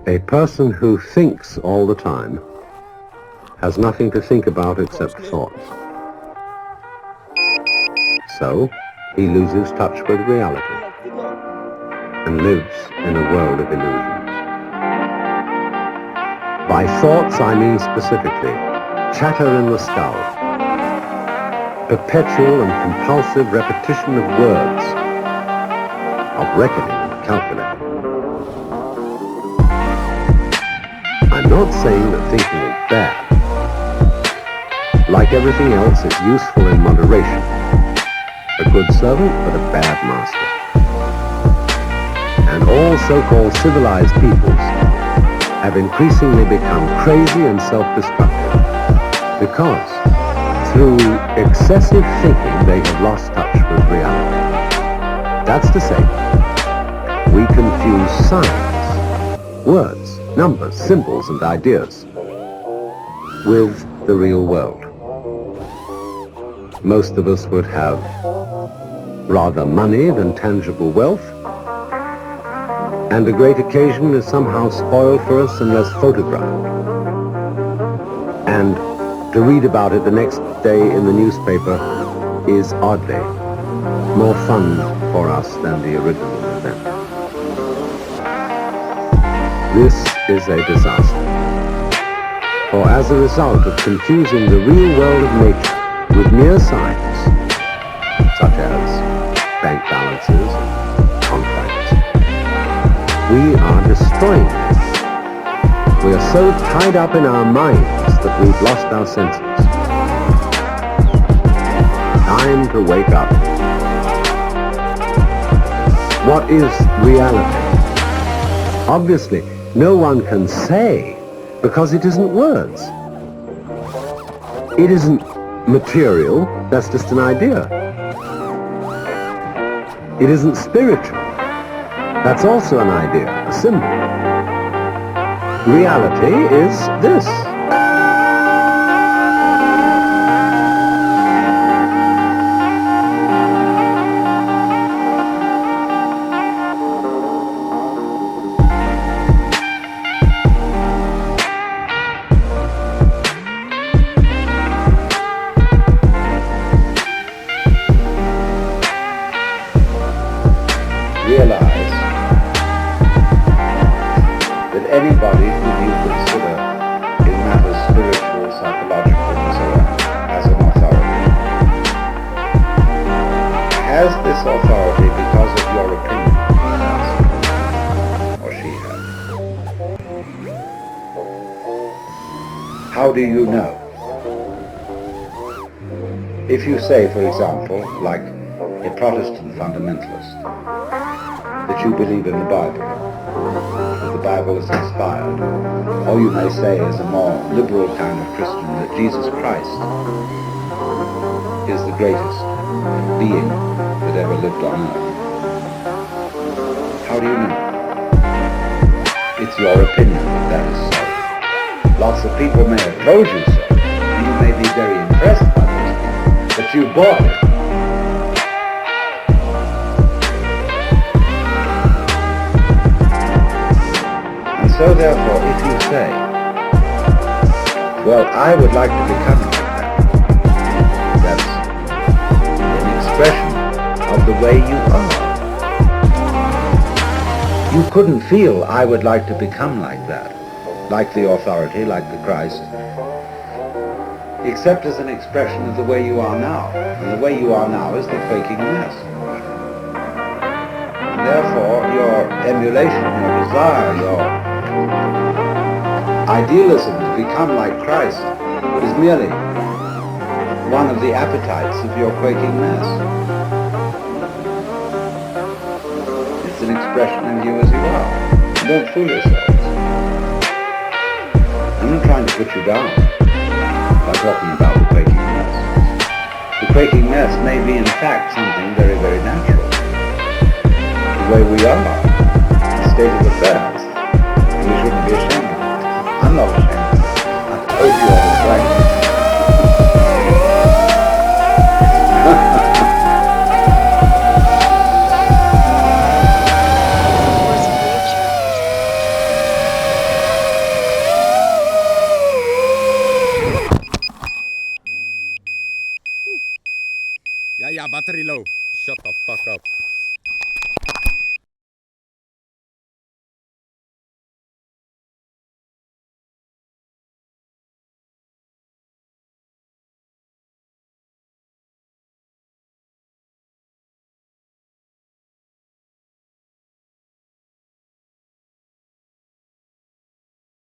A person who thinks all the time has nothing to think about except thoughts. So, he loses touch with reality and lives in a world of illusions. By thoughts, I mean specifically chatter in the skull, perpetual and compulsive repetition of words, of reckoning and calculating. I'm not saying that thinking is bad. Like everything else, it's useful in moderation. A good servant, but a bad master. And all so-called civilized peoples have increasingly become crazy and self-destructive because through excessive thinking they have lost touch with reality. That's to say, we confuse signs, words, numbers, symbols, and ideas with the real world. Most of us would have rather money than tangible wealth, and a great occasion is somehow spoiled for us unless photographed. And to read about it the next day in the newspaper is oddly more fun for us than the original event. This is a disaster. For as a result of confusing the real world of nature with mere signs, such as bank balances, contracts, we are destroying it. We are so tied up in our minds that we've lost our senses. Time to wake up. What is reality? Obviously, no one can say, because it isn't words. It isn't material, that's just an idea. It isn't spiritual. That's also an idea, a symbol. Reality is this. Realize that anybody whom you consider in matters spiritual, psychological, and so on as an authority has this authority because of your opinion, or she has. How do you know? If you say, for example, like a Protestant fundamentalist, that you believe in the Bible, that the Bible is inspired, or you may say as a more liberal kind of Christian that Jesus Christ is the greatest being that ever lived on earth. How do you know? It's your opinion that that is so. Lots of people may have told you so, and you may be very impressed by those people, but you bought it. So therefore, if you say, well, I would like to become like that, that's an expression of the way you are. You couldn't feel, I would like to become like that, like the authority, like the Christ, except as an expression of the way you are now. And the way you are now is the quaking mess. And therefore, your emulation, your desire, your idealism to become like Christ is merely one of the appetites of your quaking mass. It's an expression of you as you are. Don't fool yourselves. I'm not trying to put you down by talking about the quaking mass. The quaking mass may be in fact something very, very natural. The way we are, the state of affairs. We shouldn't be ashamed of it. I'm not ashamed of it. I told you all the time. Yeah, battery low. Shut the fuck up.